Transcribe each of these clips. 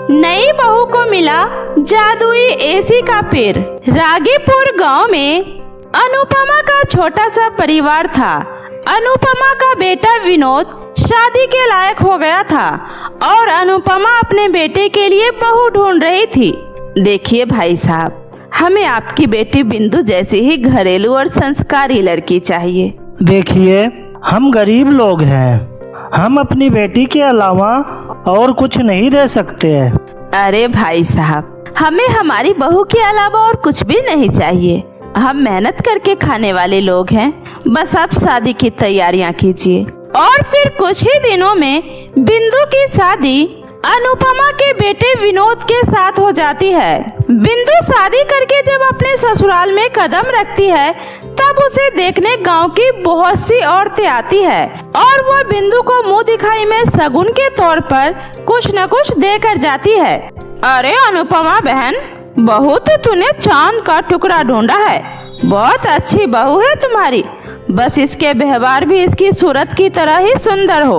नई बहू को मिला जादुई एसी का पेड़। रागीपुर गांव में अनुपमा का छोटा सा परिवार था। अनुपमा का बेटा विनोद शादी के लायक हो गया था और अनुपमा अपने बेटे के लिए बहू ढूंढ रही थी। देखिए भाई साहब, हमें आपकी बेटी बिंदु जैसी ही घरेलू और संस्कारी लड़की चाहिए। देखिए, हम गरीब लोग हैं, हम अपनी बेटी के अलावा और कुछ नहीं दे सकते हैं। अरे भाई साहब, हमें हमारी बहू के अलावा और कुछ भी नहीं चाहिए। हम मेहनत करके खाने वाले लोग हैं, बस आप शादी की तैयारियां कीजिए। और फिर कुछ ही दिनों में बिंदु की शादी अनुपमा के बेटे विनोद के साथ हो जाती है। बिंदु शादी करके जब अपने ससुराल में कदम रखती है, तब उसे देखने गांव की बहुत सी औरतें आती है और वो बिंदु को मुंह दिखाई में शगुन के तौर पर कुछ न कुछ देकर जाती है। अरे अनुपमा बहन, बहू तो तूने चांद का टुकड़ा ढूंढा है। बहुत अच्छी बहू है तुम्हारी, बस इसके व्यवहार भी इसकी सूरत की तरह ही सुंदर हो,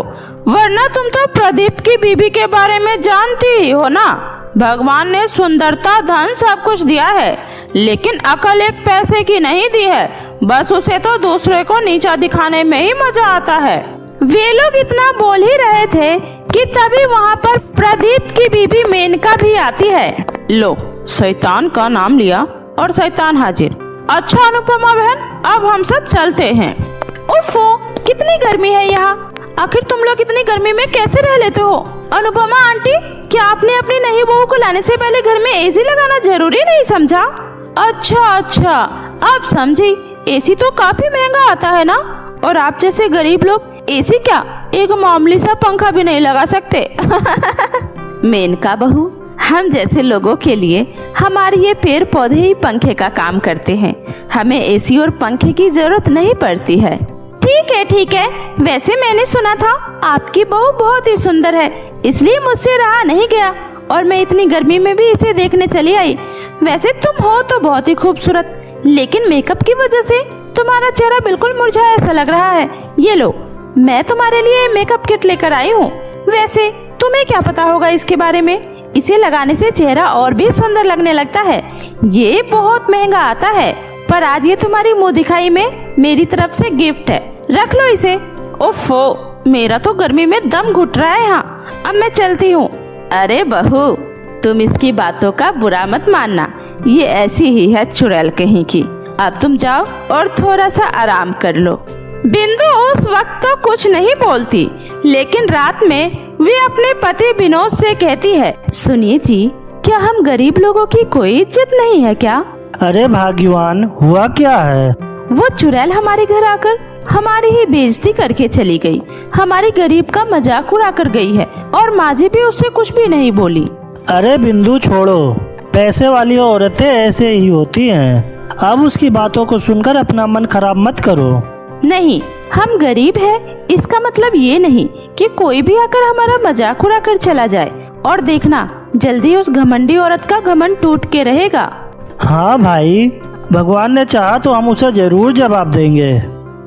वरना तुम तो प्रदीप की बीबी के बारे में जानती ही हो ना। भगवान ने सुंदरता, धन सब कुछ दिया है, लेकिन अकल एक पैसे की नहीं दी है। बस उसे तो दूसरे को नीचा दिखाने में ही मजा आता है। वे लोग इतना बोल ही रहे थे कि तभी वहाँ पर प्रदीप की बीबी मेनका भी आती है। लो, शैतान का नाम लिया और शैतान हाजिर। अच्छा अनुपमा बहन, अब हम सब चलते हैं। उफ़ो, कितनी गर्मी है यहाँ। आखिर तुम लोग इतनी गर्मी में कैसे रह लेते हो? अनुपमा आंटी, क्या आपने अपनी नई बहू को लाने से पहले घर में एसी लगाना जरूरी नहीं समझा? अच्छा, आप समझी। एसी तो काफी महंगा आता है ना, और आप जैसे गरीब लोग एसी क्या, एक मामूली सा पंखा भी नहीं लगा सकते। मेनका बहू, हम जैसे लोगों के लिए हमारे ये पेड़ पौधे ही पंखे का काम करते हैं। हमें एसी और पंखे की जरूरत नहीं पड़ती है। ठीक है। वैसे मैंने सुना था आपकी बहू बहुत ही सुंदर है, इसलिए मुझसे रहा नहीं गया और मैं इतनी गर्मी में भी इसे देखने चली आई। वैसे तुम हो तो बहुत ही खूबसूरत, लेकिन मेकअप की वजह से तुम्हारा चेहरा बिल्कुल मुरझाया सा लग रहा है। ये लो, मैं तुम्हारे लिए मेकअप किट लेकर आई हूँ। वैसे तुम्हें क्या पता होगा इसके बारे में? इसे लगाने से चेहरा और भी सुंदर लगने लगता है। ये बहुत महंगा आता है, पर आज ये तुम्हारी मुँह दिखाई में मेरी तरफ से गिफ्ट है। रख लो इसे। ओफो, मेरा तो गर्मी में दम घुट रहा है यहाँ। अब मैं चलती हूँ। अरे बहू, तुम इसकी बातों का बुरा मत मानना, ये ऐसी ही है चुड़ैल कहीं की। अब तुम जाओ और थोड़ा सा आराम कर लो। बिंदु उस वक्त तो कुछ नहीं बोलती, लेकिन रात में वे अपने पति विनोद से कहती है, सुनिए जी, क्या हम गरीब लोगों की कोई इज्जत नहीं है क्या? अरे भाग्यवान, हुआ क्या है? वो चुड़ैल हमारे घर आकर हमारी ही बेइज्जती करके चली गई। हमारी गरीब का मजाक उड़ा कर गई है और माँ जी भी उससे कुछ भी नहीं बोली। अरे बिंदु छोड़ो, पैसे वाली औरतें ऐसे ही होती हैं। अब उसकी बातों को सुनकर अपना मन खराब मत करो। नहीं, हम गरीब हैं, इसका मतलब ये नहीं कि कोई भी आकर हमारा मजाक उड़ा कर चला जाए। और देखना, जल्दी उस घमंडी औरत का घमंड टूट के रहेगा। हाँ भाई, भगवान ने चाहा तो हम उसे जरूर जवाब देंगे।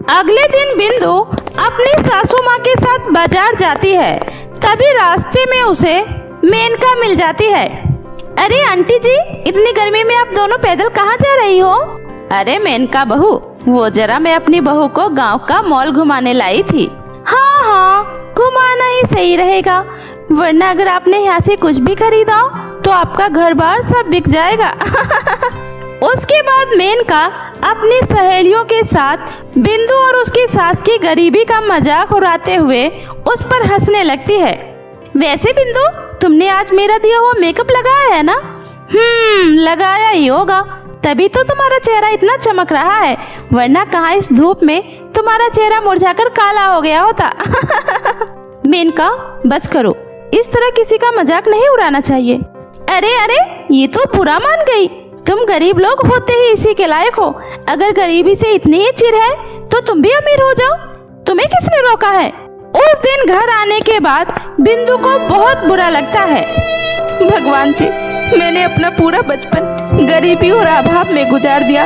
अगले दिन बिंदु अपनी सासू माँ के साथ बाजार जाती है। तभी रास्ते में उसे मेनका मिल जाती है। अरे आंटी जी, इतनी गर्मी में आप दोनों पैदल कहाँ जा रही हो? अरे मेनका बहू, वो जरा मैं अपनी बहू को गांव का मॉल घुमाने लाई थी। हाँ, घुमाना ही सही रहेगा, वरना अगर आपने यहाँ से कुछ भी खरीदा तो आपका घर बार सब बिक जाएगा। उसके बाद मेनका अपनी सहेलियों के साथ बिंदु और उसकी सास की गरीबी का मजाक उड़ाते हुए उस पर हंसने लगती है। वैसे बिंदु, तुमने आज मेरा दिया हुआ मेकअप लगाया है ना? लगाया ही होगा, तभी तो तुम्हारा चेहरा इतना चमक रहा है, वरना कहाँ इस धूप में तुम्हारा चेहरा मुरझाकर काला हो गया होता। मेनका, बस करो, इस तरह किसी का मजाक नहीं उड़ाना चाहिए। अरे, ये तो बुरा मान गई। तुम गरीब लोग होते ही इसी के लायक हो। अगर गरीबी से इतनी ही चिढ़ है तो तुम भी अमीर हो जाओ। तुम्हें किसने रोका है? उस दिन घर आने के बाद बिंदु को बहुत बुरा लगता है। भगवान जी, मैंने अपना पूरा बचपन गरीबी और अभाव में गुजार दिया,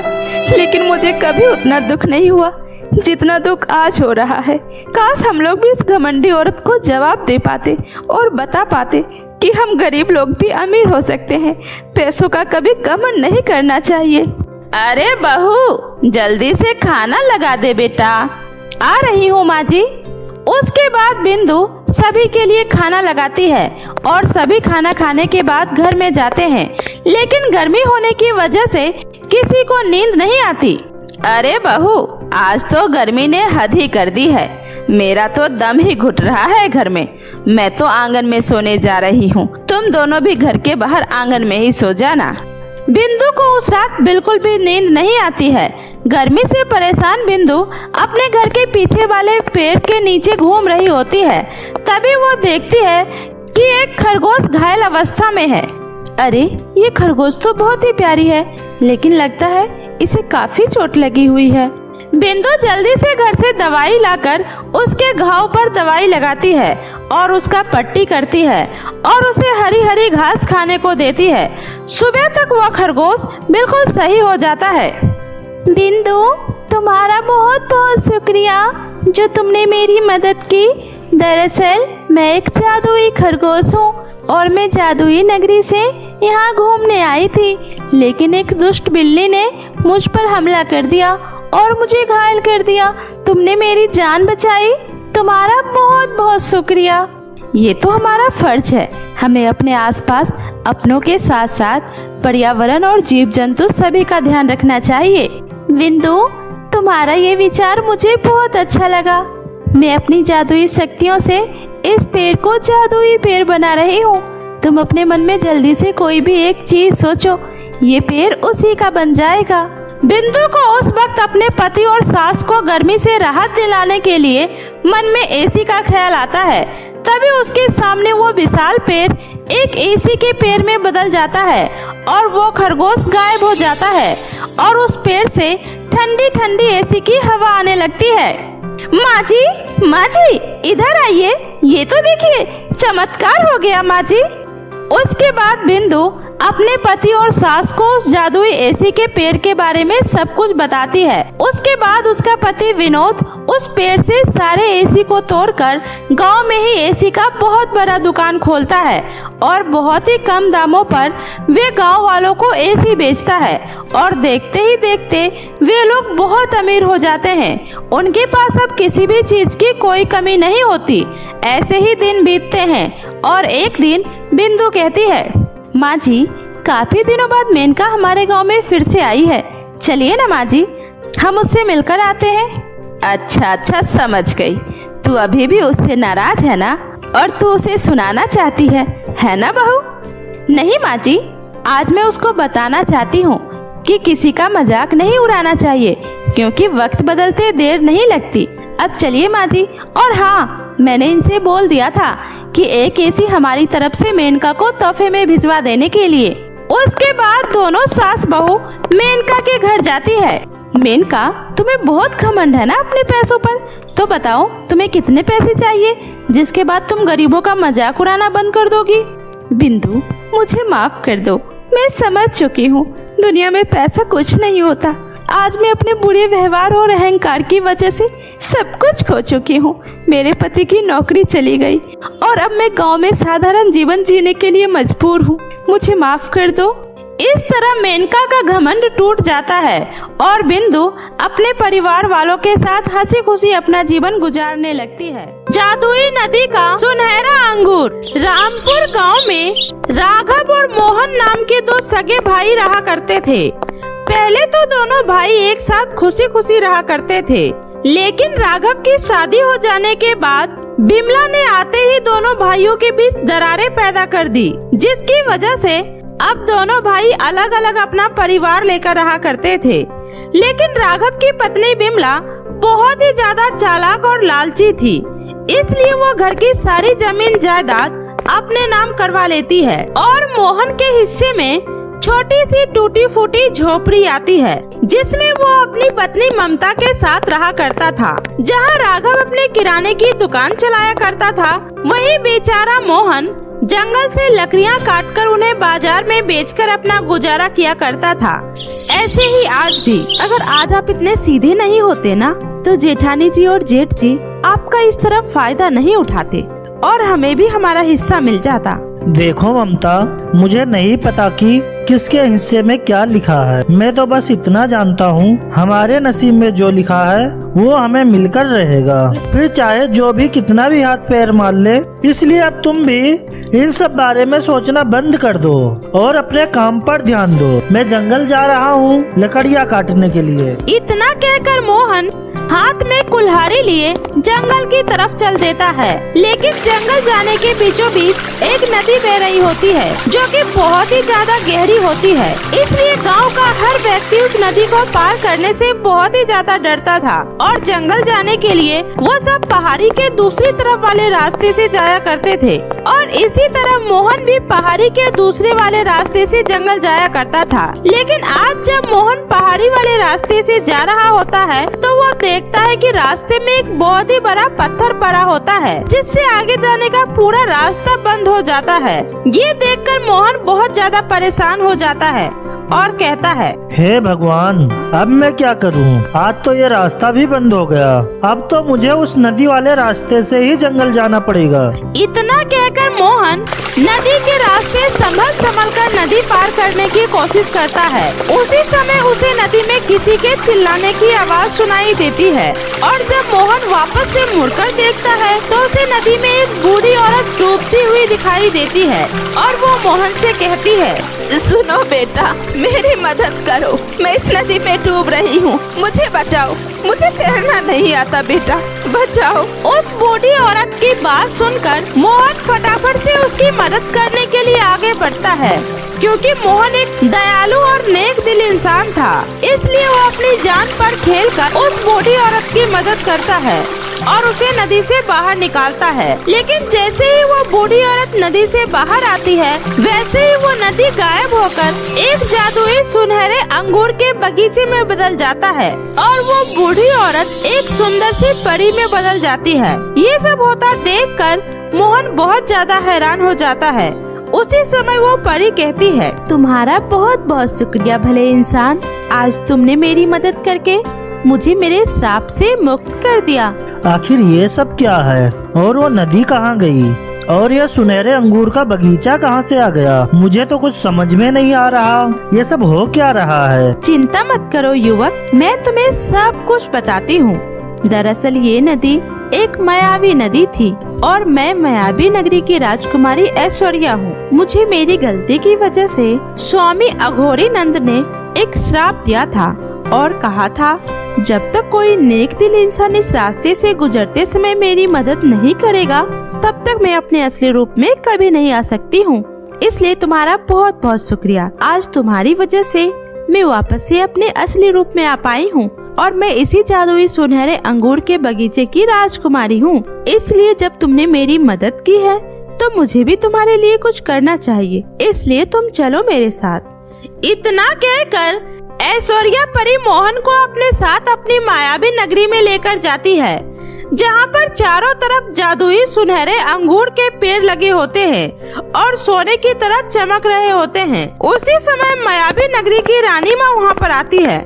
लेकिन मुझे कभी उतना दुख नहीं हुआ जितना दुख आज हो रहा है। काश हम लोग भी इस घमंडी औरत को जवाब दे पाते और बता पाते कि हम गरीब लोग भी अमीर हो सकते हैं। पैसों का कभी घमंड नहीं करना चाहिए। अरे बहू, जल्दी से खाना लगा दे बेटा। आ रही हूँ माँ जी। उसके बाद बिंदु सभी के लिए खाना लगाती है और सभी खाना खाने के बाद घर में जाते हैं। लेकिन गर्मी होने की वजह से किसी को नींद नहीं आती। अरे बहू, आज तो गर्मी ने हद ही कर दी है। मेरा तो दम ही घुट रहा है घर में। मैं तो आंगन में सोने जा रही हूँ। तुम दोनों भी घर के बाहर आंगन में ही सो जाना। बिंदु को उस रात बिल्कुल भी नींद नहीं आती है। गर्मी से परेशान बिंदु अपने घर के पीछे वाले पेड़ के नीचे घूम रही होती है। तभी वो देखती है कि एक खरगोश घायल अवस्था में है। अरे, ये खरगोश तो बहुत ही प्यारी है, लेकिन लगता है इसे काफी चोट लगी हुई है। बिंदु जल्दी से घर से दवाई लाकर उसके घाव पर दवाई लगाती है और उसका पट्टी करती है और उसे हरी हरी घास खाने को देती है। सुबह तक वह खरगोश बिल्कुल सही हो जाता है। बिंदु, तुम्हारा बहुत बहुत शुक्रिया जो तुमने मेरी मदद की। दरअसल मैं एक जादुई खरगोश हूँ और मैं जादुई नगरी से यहाँ घूमने आई थी, लेकिन एक दुष्ट बिल्ली ने मुझ पर हमला कर दिया और मुझे घायल कर दिया। तुमने मेरी जान बचाई, तुम्हारा बहुत बहुत शुक्रिया। ये तो हमारा फर्ज है, हमें अपने आसपास अपनों के साथ साथ पर्यावरण और जीव जंतु सभी का ध्यान रखना चाहिए। बिंदु, तुम्हारा ये विचार मुझे बहुत अच्छा लगा। मैं अपनी जादुई शक्तियों से इस पेड़ को जादुई पेड़ बना रही हूँ। तुम अपने मन में जल्दी से कोई भी एक चीज सोचो, ये पेड़ उसी का बन जाएगा। बिंदु को उस वक्त अपने पति और सास को गर्मी से राहत दिलाने के लिए मन में एसी का ख्याल आता है। तभी उसके सामने वो विशाल पेड़ एक एसी के पेड़ में बदल जाता है और वो खरगोश गायब हो जाता है और उस पेड़ से ठंडी ठंडी एसी की हवा आने लगती है। माँ जी, इधर आइए, ये तो देखिए, चमत्कार हो गया माँ जी। उसके बाद बिंदु अपने पति और सास को उस जादुई एसी के पेड़ के बारे में सब कुछ बताती है। उसके बाद उसका पति विनोद उस पेड़ से सारे एसी को तोड़कर गांव में ही एसी का बहुत बड़ा दुकान खोलता है और बहुत ही कम दामों पर वे गांव वालों को एसी बेचता है और देखते ही देखते वे लोग बहुत अमीर हो जाते हैं। उनके पास अब किसी भी चीज की कोई कमी नहीं होती। ऐसे ही दिन बीतते हैं और एक दिन बिंदु कहती है, माँ जी, काफी दिनों बाद मेनका हमारे गांव में फिर से आई है। चलिए ना माँ जी, हम उससे मिलकर आते हैं। अच्छा, समझ गई। तू अभी भी उससे नाराज है ना, और तू उसे सुनाना चाहती है ना बहू? नहीं माँ जी, आज मैं उसको बताना चाहती हूँ कि किसी का मजाक नहीं उड़ाना चाहिए, क्योंकि वक्त बदलते देर नहीं लगती। अब चलिए माँ जी। और हाँ, मैंने इनसे बोल दिया था कि एक एसी हमारी तरफ से मेनका को तोहफे में भिजवा देने के लिए। उसके बाद दोनों सास बहू मेनका के घर जाती है। मेनका, तुम्हें बहुत घमंड है ना अपने पैसों पर, तो बताओ तुम्हें कितने पैसे चाहिए जिसके बाद तुम गरीबों का मजाक उड़ाना बंद कर दोगी? बिंदु, मुझे माफ कर दो, मैं समझ चुकी हूँ दुनिया में पैसा कुछ नहीं होता। आज मैं अपने बुरे व्यवहार और अहंकार की वजह से सब कुछ खो चुकी हूँ। मेरे पति की नौकरी चली गई और अब मैं गांव में साधारण जीवन जीने के लिए मजबूर हूँ। मुझे माफ कर दो। इस तरह मेनका का घमंड टूट जाता है और बिंदु अपने परिवार वालों के साथ हंसी खुशी अपना जीवन गुजारने लगती है। जादुई नदी का सुनहरा अंगूर। रामपुर गांव में राघव और मोहन नाम के दो सगे भाई रहा करते थे। पहले तो दोनों भाई एक साथ खुशी खुशी रहा करते थे, लेकिन राघव की शादी हो जाने के बाद बिमला ने आते ही दोनों भाइयों के बीच दरारें पैदा कर दी, जिसकी वजह से अब दोनों भाई अलग अलग अपना परिवार लेकर रहा करते थे। लेकिन राघव की पत्नी बिमला बहुत ही ज्यादा चालाक और लालची थी, इसलिए वो घर की सारी जमीन जायदाद अपने नाम करवा लेती है और मोहन के हिस्से में छोटी सी टूटी फूटी झोपड़ी आती है, जिसमें वो अपनी पत्नी ममता के साथ रहा करता था। जहाँ राघव अपने किराने की दुकान चलाया करता था, वहीं बेचारा मोहन जंगल से लकड़ियाँ काटकर उन्हें बाजार में बेचकर अपना गुजारा किया करता था। ऐसे ही आज भी। अगर आज आप इतने सीधे नहीं होते ना, तो जेठानी जी और जेठ जी आपका इस तरह फायदा नहीं उठाते और हमें भी हमारा हिस्सा मिल जाता। देखो ममता, मुझे नहीं पता कि किसके हिस्से में क्या लिखा है। मैं तो बस इतना जानता हूँ, हमारे नसीब में जो लिखा है वो हमें मिलकर रहेगा, फिर चाहे जो भी कितना भी हाथ पैर मार ले। इसलिए अब तुम भी इन सब बारे में सोचना बंद कर दो और अपने काम पर ध्यान दो। मैं जंगल जा रहा हूँ लकड़ियाँ काटने के लिए। इतना कहकर मोहन हाथ में कुल्हाड़ी लिए जंगल की तरफ चल देता है। लेकिन जंगल जाने के बीचों बीच एक नदी बह रही होती है जो कि बहुत ही ज्यादा गहरी होती है। इसलिए गांव का हर व्यक्ति उस नदी को पार करने से बहुत ही ज्यादा डरता था और जंगल जाने के लिए वो सब पहाड़ी के दूसरी तरफ वाले रास्ते से जाया करते थे। और इसी तरह मोहन भी पहाड़ी के दूसरे वाले रास्ते से जंगल जाया करता था। लेकिन आज जब मोहन पहाड़ी वाले रास्ते से जा रहा होता है तो वो देखता है कि रास्ते में एक बहुत ही बड़ा पत्थर पड़ा होता है जिससे आगे जाने का पूरा रास्ता बंद हो जाता है। ये देखकर मोहन बहुत ज्यादा परेशान हो जाता है और कहता है, हे भगवान, अब मैं क्या करूं? आज तो ये रास्ता भी बंद हो गया। अब तो मुझे उस नदी वाले रास्ते से ही जंगल जाना पड़ेगा। इतना कहकर मोहन नदी के रास्ते संभल कर नदी पार करने की कोशिश करता है। उसी समय उसे नदी में किसी के चिल्लाने की आवाज सुनाई देती है और जब मोहन वापस से मुड़कर देखता है तो उसे नदी में एक बूढ़ी औरत डूबती हुई दिखाई देती है और वो मोहन से कहती है, सुनो बेटा, मेरी मदद करो, मैं इस नदी में डूब रही हूँ, मुझे बचाओ, मुझे तैरना नहीं आता बेटा, बचाओ। उस बूढ़ी औरत की बात सुनकर मोहन फटाफट से उसकी मदद करने के लिए आगे बढ़ता है क्योंकि मोहन एक दयालु और नेक दिल इंसान था। इसलिए वो अपनी जान पर खेलकर उस बूढ़ी औरत की मदद करता है और उसे नदी से बाहर निकालता है। लेकिन जैसे ही वो बूढ़ी औरत नदी से बाहर आती है वैसे ही वो नदी गायब होकर एक जादुई सुनहरे अंगूर के बगीचे में बदल जाता है और वो बूढ़ी औरत एक सुंदर सी परी में बदल जाती है। ये सब होता देखकर मोहन बहुत ज्यादा हैरान हो जाता है। उसी समय वो परी कहती है, तुम्हारा बहुत बहुत शुक्रिया भले इंसान, आज तुमने मेरी मदद करके मुझे मेरे श्राप से मुक्त कर दिया। आखिर ये सब क्या है और वो नदी कहाँ गई और ये सुनहरे अंगूर का बगीचा कहाँ से आ गया? मुझे तो कुछ समझ में नहीं आ रहा, ये सब हो क्या रहा है? चिंता मत करो युवक, मैं तुम्हें सब कुछ बताती हूँ। दरअसल ये नदी एक मायावी नदी थी और मैं मायावी नगरी की राजकुमारी ऐश्वर्या हूँ। मुझे मेरी गलती की वजह से स्वामी अघोरी नंद ने एक श्राप दिया था और कहा था, जब तक कोई नेक दिल इंसान इस रास्ते से गुजरते समय मेरी मदद नहीं करेगा तब तक मैं अपने असली रूप में कभी नहीं आ सकती हूँ। इसलिए तुम्हारा बहुत बहुत शुक्रिया। आज तुम्हारी वजह से मैं वापस से अपने असली रूप में आ पाई हूँ और मैं इसी जादुई सुनहरे अंगूर के बगीचे की राजकुमारी हूँ। इसलिए जब तुमने मेरी मदद की है तो मुझे भी तुम्हारे लिए कुछ करना चाहिए, इसलिए तुम चलो मेरे साथ। इतना कहकर ऐश्वर्या परी मोहन को अपने साथ अपनी मायावी नगरी में लेकर जाती है जहाँ पर चारों तरफ जादुई सुनहरे अंगूर के पेड़ लगे होते हैं और सोने की तरह चमक रहे होते हैं। उसी समय मायावी नगरी की रानी माँ वहाँ पर आती है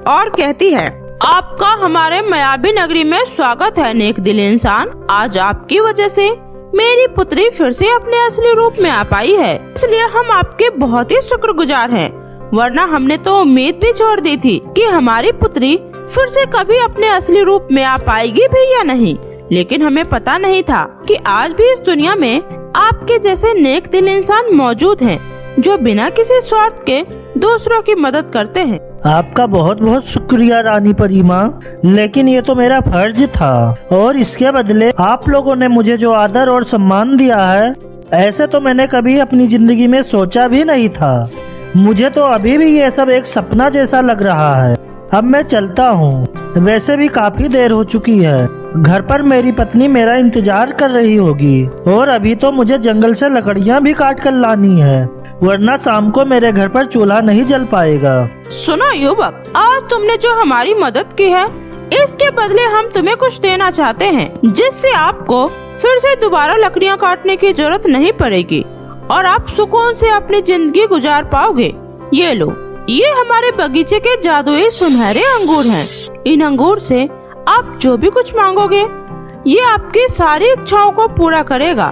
और कहती है, आपका हमारे मायावी नगरी में स्वागत है नेक दिल इंसान। आज आपकी वजह से मेरी पुत्री फिर से अपने असली रूप में आ पाई है, इसलिए हम आपके बहुत ही शुक्रगुजार हैं। वरना हमने तो उम्मीद भी छोड़ दी थी कि हमारी पुत्री फिर से कभी अपने असली रूप में आ पाएगी भी या नहीं। लेकिन हमें पता नहीं था कि आज भी इस दुनिया में आपके जैसे नेक दिल इंसान मौजूद हैं, जो बिना किसी स्वार्थ के दूसरों की मदद करते हैं। आपका बहुत बहुत शुक्रिया रानी परी माँ, लेकिन ये तो मेरा फर्ज था और इसके बदले आप लोगों ने मुझे जो आदर और सम्मान दिया है, ऐसे तो मैंने कभी अपनी जिंदगी में सोचा भी नहीं था। मुझे तो अभी भी ये सब एक सपना जैसा लग रहा है। अब मैं चलता हूँ, वैसे भी काफी देर हो चुकी है। घर पर मेरी पत्नी मेरा इंतजार कर रही होगी और अभी तो मुझे जंगल से लकड़ियाँ भी काट कर लानी है, वरना शाम को मेरे घर पर चूल्हा नहीं जल पाएगा। सुनो युवक, आज तुमने जो हमारी मदद की है इसके बदले हम तुम्हें कुछ देना चाहते हैं, जिससे आपको फिर से दोबारा लकड़ियाँ काटने की जरूरत नहीं पड़ेगी और आप सुकून से अपनी जिंदगी गुजार पाओगे। ये लो, ये हमारे बगीचे के जादुई सुनहरे अंगूर हैं। इन अंगूर से आप जो भी कुछ मांगोगे ये आपकी सारी इच्छाओं को पूरा करेगा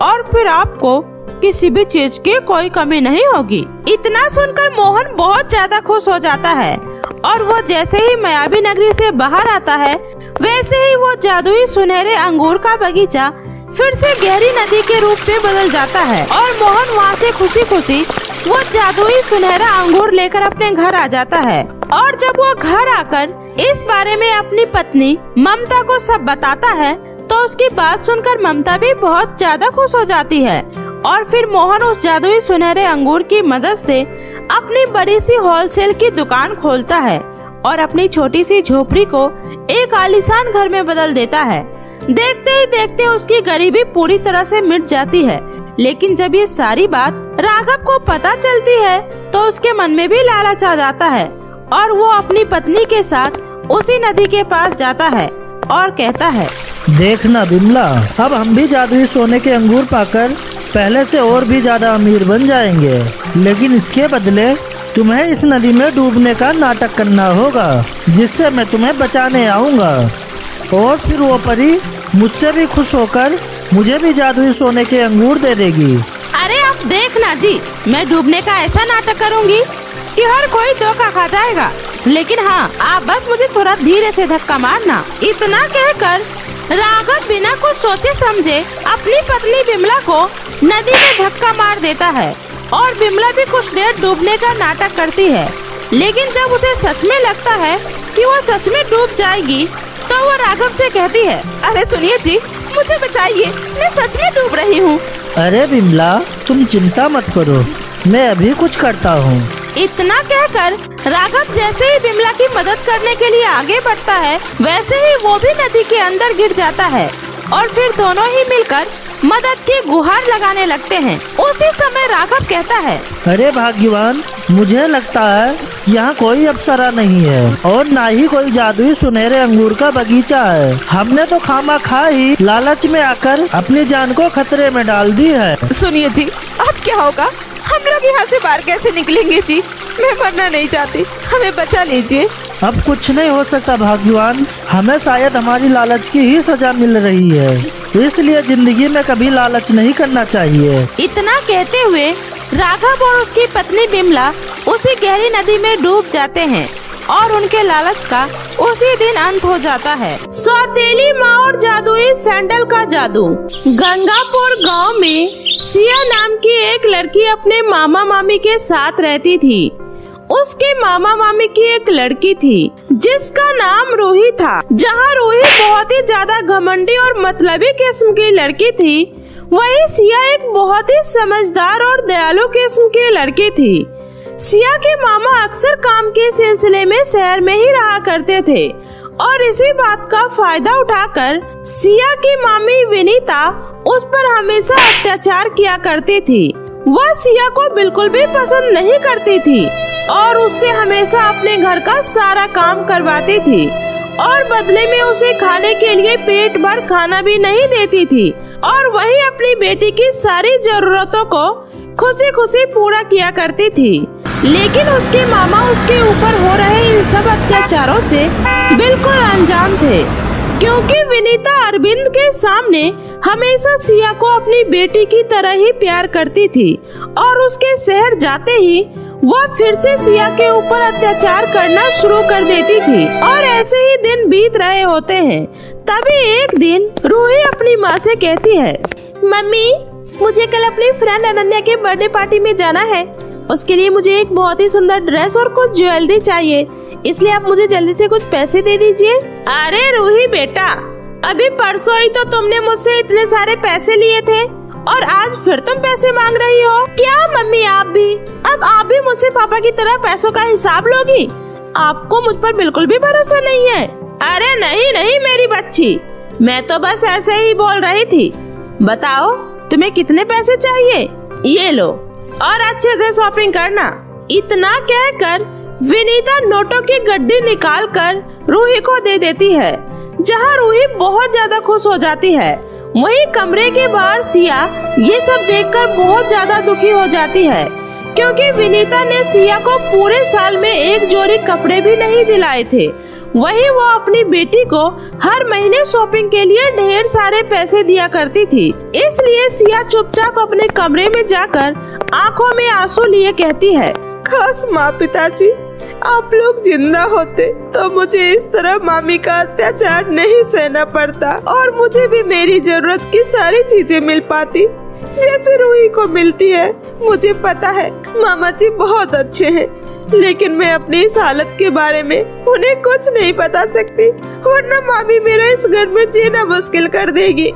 और फिर आपको किसी भी चीज की कोई कमी नहीं होगी। इतना सुनकर मोहन बहुत ज्यादा खुश हो जाता है और वो जैसे ही मायावी नगरी से बाहर आता है वैसे ही वो जादुई सुनहरे अंगूर का बगीचा फिर से गहरी नदी के रूप में बदल जाता है और मोहन वहाँ से खुशी खुशी वो जादुई सुनहरा अंगूर लेकर अपने घर आ जाता है। और जब वो घर आकर इस बारे में अपनी पत्नी ममता को सब बताता है तो उसकी बात सुनकर ममता भी बहुत ज्यादा खुश हो जाती है और फिर मोहन उस जादुई सुनहरे अंगूर की मदद से अपनी बड़ी सी होलसेल की दुकान खोलता है और अपनी छोटी सी झोपड़ी को एक आलीशान घर में बदल देता है। देखते ही देखते उसकी गरीबी पूरी तरह से मिट जाती है। लेकिन जब ये सारी बात राघव को पता चलती है तो उसके मन में भी लालच आ जाता है और वो अपनी पत्नी के साथ उसी नदी के पास जाता है और कहता है, देखना बिमला, अब हम भी जादुई सोने के अंगूर पाकर पहले से और भी ज्यादा अमीर बन जाएंगे, लेकिन इसके बदले तुम्हें इस नदी में डूबने का नाटक करना होगा जिससे मैं तुम्हें बचाने आऊँगा और फिर वो परी मुझसे भी खुश होकर मुझे भी जादुई सोने के अंगूर दे देगी। अरे आप देखना जी, मैं डूबने का ऐसा नाटक करूंगी कि हर कोई धोखा खा जाएगा, लेकिन हाँ आप बस मुझे थोड़ा धीरे से धक्का मारना। इतना कहकर राघव बिना कुछ सोचे समझे अपनी पत्नी बिमला को नदी में धक्का मार देता है और बिमला भी कुछ देर डूबने का नाटक करती है। लेकिन जब उसे सच में लगता है कि वो सच में डूब जाएगी तो वो राघव से कहती है, अरे सुनिए जी, मुझे बचाइए, मैं सच में डूब रही हूँ। अरे बिमला, तुम चिंता मत करो, मैं अभी कुछ करता हूँ। इतना कहकर राघव जैसे ही बिमला की मदद करने के लिए आगे बढ़ता है वैसे ही वो भी नदी के अंदर गिर जाता है और फिर दोनों ही मिलकर मदद की गुहार लगाने लगते हैं। उसी समय राघव कहता है, अरे भाग्यवान, मुझे लगता है यहाँ कोई अप्सरा नहीं है और ना ही कोई जादुई सुनहरे अंगूर का बगीचा है। हमने तो खामा ही लालच में आकर अपनी जान को खतरे में डाल दी है। सुनिए जी, अब क्या होगा? हम लोग यहाँ से बाहर कैसे निकलेंगे जी? मैं मरना नहीं चाहती, हमें बचा लीजिए। अब कुछ नहीं हो सकता भाग्यवान, हमें शायद हमारी लालच की ही सजा मिल रही है, इसलिए जिंदगी में कभी लालच नहीं करना चाहिए। इतना कहते हुए राघव और उसकी पत्नी बिमला उसी गहरी नदी में डूब जाते हैं और उनके लालच का उसी दिन अंत हो जाता है। सौतेली माँ और जादुई सैंडल का जादू। गंगापुर गांव में सिया नाम की एक लड़की अपने मामा मामी के साथ रहती थी। उसके मामा मामी की एक लड़की थी जिसका नाम रूही था। जहाँ रूही बहुत ही ज्यादा घमंडी और मतलबी किस्म की लड़की थी, वहीं सिया एक बहुत ही समझदार और दयालु किस्म की लड़की थी। सिया के मामा अक्सर काम के सिलसिले में शहर में ही रहा करते थे और इसी बात का फायदा उठाकर सिया की मामी विनीता उस पर हमेशा अत्याचार किया करती थी। वह सिया को बिल्कुल भी पसंद नहीं करती थी और उससे हमेशा अपने घर का सारा काम करवाती थी और बदले में उसे खाने के लिए पेट भर खाना भी नहीं देती थी और वही अपनी बेटी की सारी जरूरतों को खुशी खुशी पूरा किया करती थी। लेकिन उसके मामा उसके ऊपर हो रहे इन सब अत्याचारों से बिल्कुल अनजान थे, क्योंकि विनीता अरविंद के सामने हमेशा सिया को अपनी बेटी की तरह ही प्यार करती थी और उसके शहर जाते ही वह फिर से सिया के ऊपर अत्याचार करना शुरू कर देती थी और ऐसे ही दिन बीत रहे होते हैं। तभी एक दिन रूही अपनी माँ से कहती है, मम्मी, मुझे कल अपनी फ्रेंड अनन्या के बर्थडे पार्टी में जाना है। उसके लिए मुझे एक बहुत ही सुंदर ड्रेस और कुछ ज्वेलरी चाहिए, इसलिए आप मुझे जल्दी से कुछ पैसे दे दीजिए। अरे रूही बेटा, अभी परसों ही तो तुमने मुझसे इतने सारे पैसे लिए थे और आज फिर तुम पैसे मांग रही हो क्या? मम्मी अब आप भी मुझसे पापा की तरह पैसों का हिसाब लोगी? आपको मुझ पर बिल्कुल भी भरोसा नहीं है। अरे नहीं मेरी बच्ची, मैं तो बस ऐसे ही बोल रही थी। बताओ तुम्हें कितने पैसे चाहिए? ये लो और अच्छे से शॉपिंग करना। इतना कहकर विनीता नोटों की गड्डी निकालकर रूही को दे देती है, जहां रूही बहुत ज्यादा खुश हो जाती है। वहीं कमरे के बाहर सिया ये सब देखकर बहुत ज्यादा दुखी हो जाती है, क्योंकि विनीता ने सिया को पूरे साल में एक जोड़ी कपड़े भी नहीं दिलाए थे। वहीं वो अपनी बेटी को हर महीने शॉपिंग के लिए ढेर सारे पैसे दिया करती थी। इसलिए सिया चुपचाप अपने कमरे में जाकर आंखों में आंसू लिए कहती है, खास माँ पिताजी, आप लोग जिंदा होते तो मुझे इस तरह मामी का अत्याचार नहीं सहना पड़ता और मुझे भी मेरी जरूरत की सारी चीजें मिल पाती जैसे रूही को मिलती है। मुझे पता है मामा जी बहुत अच्छे हैं, लेकिन मैं अपनी इस हालत के बारे में उन्हें कुछ नहीं बता सकती, वरना मामी मेरा इस घर में जीना मुश्किल कर देगी।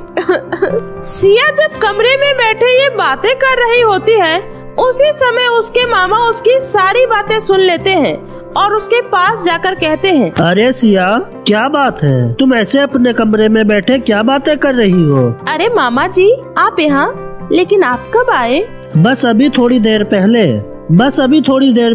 सिया जब कमरे में बैठे ये बातें कर रही होती है, उसी समय उसके मामा उसकी सारी बातें सुन लेते हैं और उसके पास जाकर कहते हैं, अरे सिया, क्या बात है? तुम ऐसे अपने कमरे में बैठे क्या बातें कर रही हो? अरे मामा जी, आप यहाँ? लेकिन आप कब आए? बस अभी थोड़ी देर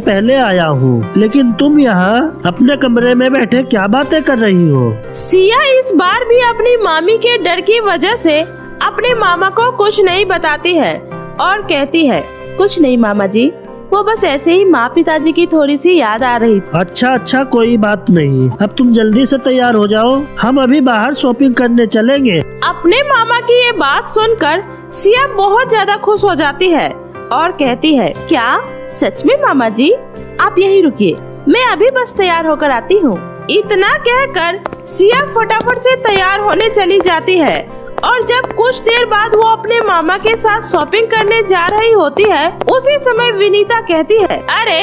पहले आया हूँ। लेकिन तुम यहाँ अपने कमरे में बैठे क्या बातें कर रही हो? सिया इस बार भी अपनी मामी के डर की वजह से अपने मामा को कुछ नहीं बताती है और कहती है, कुछ नहीं मामा जी, वो बस ऐसे ही माँ पिताजी की थोड़ी सी याद आ रही थी। अच्छा, कोई बात नहीं। अब तुम जल्दी से तैयार हो जाओ, हम अभी बाहर शॉपिंग करने चलेंगे। अपने मामा की ये बात सुनकर सिया बहुत ज्यादा खुश हो जाती है और कहती है, क्या सच में मामा जी? आप यहीं रुकिए, मैं अभी बस तैयार होकर आती हूँ। इतना कहकर सिया फटाफट से तैयार होने चली जाती है और जब कुछ देर बाद वो अपने मामा के साथ शॉपिंग करने जा रही होती है, उसी समय विनीता कहती है, अरे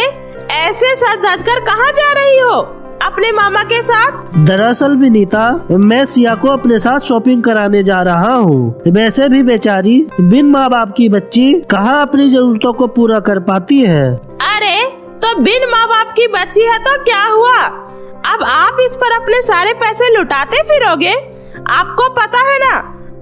ऐसे सज कर कहाँ जा रही हो अपने मामा के साथ? दरअसल विनीता, मैं सिया को अपने साथ शॉपिंग कराने जा रहा हूँ। वैसे भी बेचारी बिन माँ बाप की बच्ची कहाँ अपनी जरूरतों को पूरा कर पाती है। अरे तो बिन माँ बाप की बच्ची है तो क्या हुआ? अब आप इस पर अपने सारे पैसे लुटाते फिरोगे? आपको पता है ना,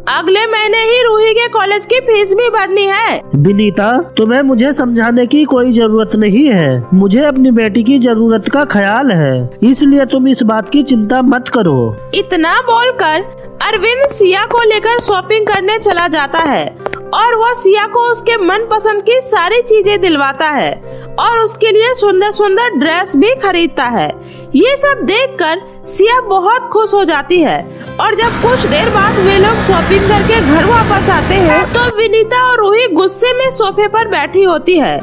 अगले महीने ही रूही के कॉलेज की फीस भी भरनी है। विनीता, तुम्हें मुझे समझाने की कोई जरूरत नहीं है। मुझे अपनी बेटी की जरूरत का ख्याल है, इसलिए तुम इस बात की चिंता मत करो। इतना बोलकर अरविंद सिया को लेकर शॉपिंग करने चला जाता है और वो सिया को उसके मनपसंद की सारी चीजें दिलवाता है और उसके लिए सुंदर सुंदर ड्रेस भी खरीदता है। ये सब देखकर सिया बहुत खुश हो जाती है और जब कुछ देर बाद वे लोग शॉपिंग करके घर वापस आते हैं तो विनीता और रूही गुस्से में सोफे पर बैठी होती है।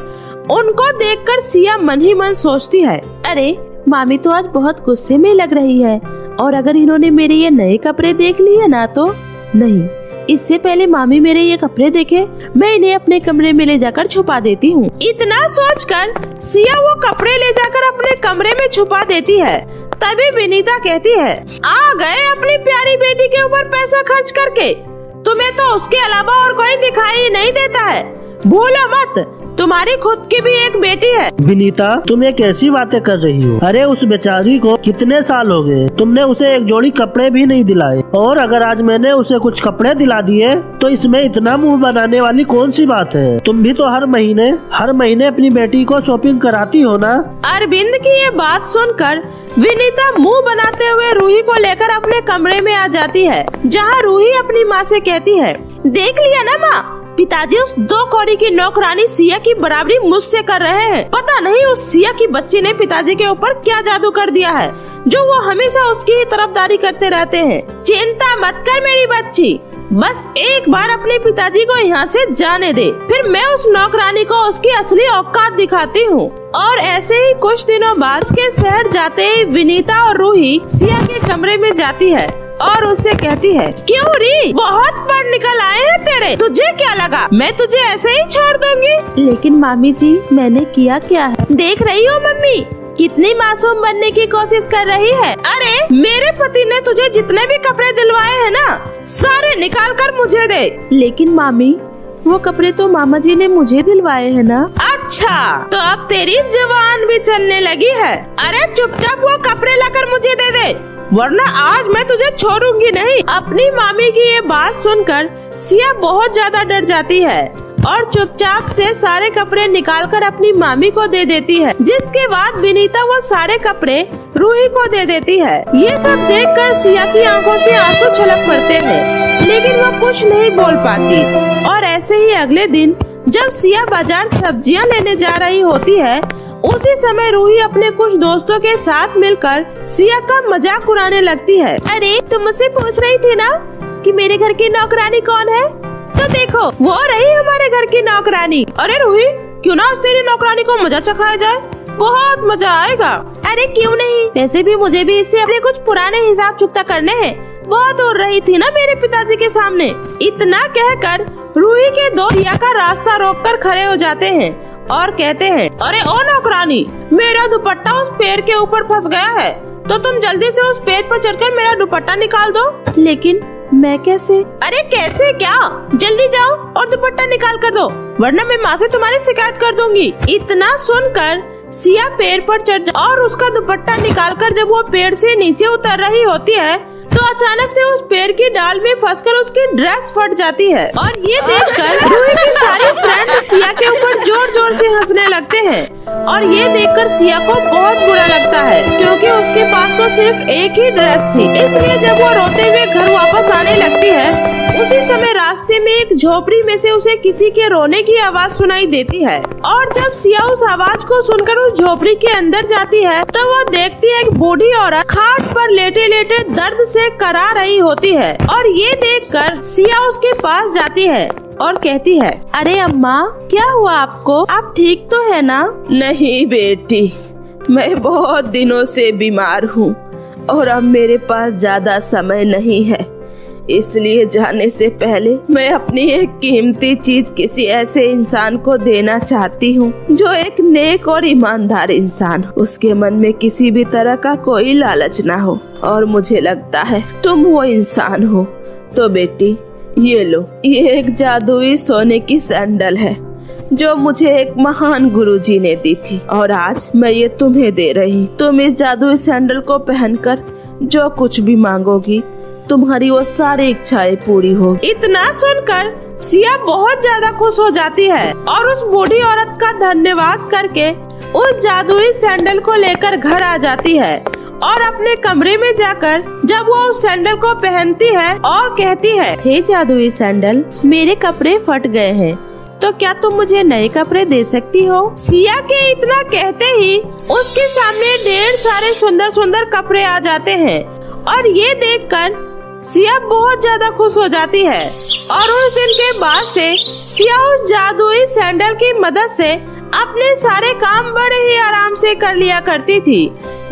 उनको देखकर सिया मन ही मन सोचती है, अरे मामी तो आज बहुत गुस्से में लग रही है और अगर इन्होंने मेरे ये नए कपड़े देख लिए ना तो नहीं, इससे पहले मामी मेरे ये कपड़े देखे, मैं इन्हें अपने कमरे में ले जाकर छुपा देती हूँ। इतना सोचकर सिया वो कपड़े ले जाकर अपने कमरे में छुपा देती है। तभी विनीता कहती है, आ गए अपनी प्यारी बेटी के ऊपर पैसा खर्च करके? तुम्हें तो उसके अलावा और कोई दिखाई नहीं देता है। भूलो मत, तुम्हारी खुद की भी एक बेटी है। विनीता, तुम ये कैसी बातें कर रही हो? अरे उस बेचारी को कितने साल हो गए, तुमने उसे एक जोड़ी कपड़े भी नहीं दिलाए, और अगर आज मैंने उसे कुछ कपड़े दिला दिए तो इसमें इतना मुंह बनाने वाली कौन सी बात है? तुम भी तो हर महीने अपनी बेटी को शॉपिंग कराती हो ना। अरविंद की ये बात सुनकर विनीता मुंह बनाते हुए रूही को लेकर अपने कमरे में आ जाती है, जहाँ रूही अपनी माँ से कहती है, देख लिया ना माँ, पिताजी उस 2 कौड़ी की नौकरानी सिया की बराबरी मुझसे कर रहे हैं। पता नहीं उस सिया की बच्ची ने पिताजी के ऊपर क्या जादू कर दिया है, जो वो हमेशा उसकी ही तरफदारी करते रहते हैं। चिंता मत कर मेरी बच्ची, बस एक बार अपने पिताजी को यहाँ से जाने दे, फिर मैं उस नौकरानी को उसकी असली औकात दिखाती हूँ। और ऐसे ही कुछ दिनों बाद उसके शहर जाते ही विनीता और रूही सिया के कमरे में जाती है और उससे कहती है, क्यों री, बहुत पढ़ निकल आए हैं तेरे, तुझे क्या लगा मैं तुझे ऐसे ही छोड़ दूंगी? लेकिन मामी जी, मैंने किया क्या है? देख रही हो मम्मी, कितनी मासूम बनने की कोशिश कर रही है। अरे मेरे पति ने तुझे जितने भी कपड़े दिलवाए हैं ना, सारे निकाल कर मुझे दे। लेकिन मामी, वो कपड़े तो मामा जी ने मुझे दिलवाए हैं ना। अच्छा, तो अब तेरी जबान भी चलने लगी है। अरे चुपचाप वो कपड़े लाकर मुझे दे दे, वरना आज मैं तुझे छोड़ूंगी नहीं। अपनी मामी की ये बात सुनकर सिया बहुत ज्यादा डर जाती है और चुपचाप से सारे कपड़े निकालकर अपनी मामी को दे देती है, जिसके बाद विनीता वो सारे कपड़े रूही को दे देती है। ये सब देखकर सिया की आंखों से आंसू छलक पड़ते हैं, लेकिन वो कुछ नहीं बोल पाती। और ऐसे ही अगले दिन जब सिया बाजार सब्जियां लेने जा रही होती है, उसी समय रूही अपने कुछ दोस्तों के साथ मिलकर सिया का मजाक उड़ाने लगती है। अरे तुम मुझसे पूछ रही थी ना कि मेरे घर की नौकरानी कौन है, तो देखो वो रही हमारे घर की नौकरानी। अरे रूही, क्यों ना आज तेरी नौकरानी को मजा चखाया जाए, बहुत मजा आएगा। अरे क्यों नहीं, वैसे भी मुझे भी इससे अपने कुछ पुराने हिसाब चुकता करने हैं। बहुत उड़ रही थी ना मेरे पिताजी के सामने। इतना कहकर रूही के दोस्त सिया का रास्ता रोककर खड़े हो जाते हैं और कहते हैं, अरे ओ नौकरानी, मेरा दुपट्टा उस पेड़ के ऊपर फंस गया है, तो तुम जल्दी से उस पेड़ पर चढ़कर मेरा दुपट्टा निकाल दो। लेकिन मैं कैसे? अरे कैसे क्या, जल्दी जाओ और दुपट्टा निकाल कर दो, वरना मैं माँ से तुम्हारी शिकायत कर दूंगी। इतना सुनकर सिया पेड़ पर चढ़ और उसका दुपट्टा निकालकर जब वो पेड़ से नीचे उतर रही होती है तो अचानक से उस पेड़ की डाल में फंसकर उसकी ड्रेस फट जाती है। और ये देखकर रूही की सारी फ्रेंड्स सिया के ऊपर जोर जोर से हंसने लगते हैं। और ये देखकर सिया को बहुत बुरा लगता है, क्योंकि उसके पास तो सिर्फ एक ही ड्रेस थी। इसलिए जब वो रोते हुए घर वापस आने लगती है, उसी समय रास्ते में एक झोपड़ी में से उसे किसी के रोने की आवाज सुनाई देती है। और जब सिया उस आवाज को सुनकर उस झोपड़ी के अंदर जाती है तो वो देखती है एक बूढ़ी औरत खाट पर लेटे लेटे दर्द से करा रही होती है। और ये देखकर सिया उसके पास जाती है और कहती है, अरे अम्मा, क्या हुआ आपको, आप ठीक तो है ना? नहीं बेटी, मैं बहुत दिनों से बीमार हूँ और अब मेरे पास ज्यादा समय नहीं है, इसलिए जाने से पहले मैं अपनी एक कीमती चीज किसी ऐसे इंसान को देना चाहती हूँ जो एक नेक और ईमानदार इंसान हो, उसके मन में किसी भी तरह का कोई लालच ना हो, और मुझे लगता है तुम वो इंसान हो। तो बेटी ये लो, ये एक जादुई सोने की सैंडल है जो मुझे एक महान गुरुजी ने दी थी, और आज मैं ये तुम्हें दे रही। तुम इस जादुई सैंडल को पहनकर जो कुछ भी मांगोगी तुम्हारी वो सारी इच्छाएं पूरी होगी। इतना सुनकर सिया बहुत ज्यादा खुश हो जाती है और उस बूढ़ी औरत का धन्यवाद करके उस जादुई सैंडल को लेकर घर आ जाती है। और अपने कमरे में जाकर जब वो उस सैंडल को पहनती है और कहती है, हे जादुई सैंडल, मेरे कपड़े फट गए हैं, तो क्या तुम मुझे नए कपड़े दे सकती हो? सिया के इतना कहते ही उसके सामने ढेर सारे सुंदर सुंदर कपड़े आ जाते हैं। और ये देखकर सिया बहुत ज्यादा खुश हो जाती है। और उस दिन के बाद से सिया उस जादुई सैंडल की मदद से अपने सारे काम बड़े ही आराम से कर लिया करती थी।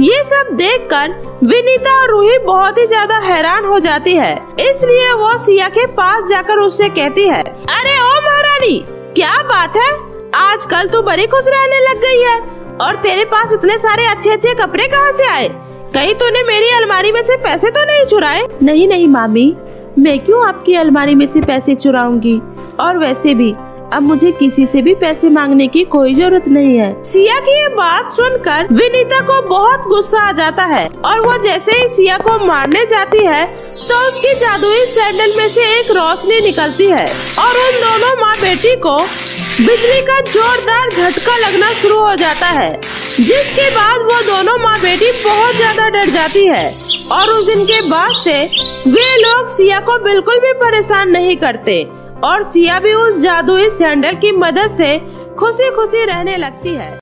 ये सब देखकर विनीता और रूही बहुत ही ज्यादा हैरान हो जाती है। इसलिए वो सिया के पास जाकर उससे कहती है, अरे ओ महारानी, क्या बात है, आजकल तू बड़ी खुश रहने लग गई है, और तेरे पास इतने सारे अच्छे अच्छे कपड़े कहाँ से आए? कहीं तूने मेरी अलमारी में से पैसे तो नहीं चुराए? नहीं नहीं मामी, मैं क्यों आपकी अलमारी में से पैसे चुराऊंगी, और वैसे भी अब मुझे किसी से भी पैसे मांगने की कोई जरूरत नहीं है। सिया की ये बात सुनकर विनीता को बहुत गुस्सा आ जाता है, और वो जैसे ही सिया को मारने जाती है तो उसकी जादुई सैंडल में से एक रोशनी निकलती है और उन दोनों माँ बेटी को बिजली का जोरदार झटका लगना शुरू हो जाता है, जिसके बाद वो दोनों माँ बेटी बहुत ज्यादा डर जाती है। और उस दिन के बाद से वे लोग सिया को बिल्कुल भी परेशान नहीं करते, और सिया भी उस जादुई सैंडल की मदद से खुशी खुशी रहने लगती है।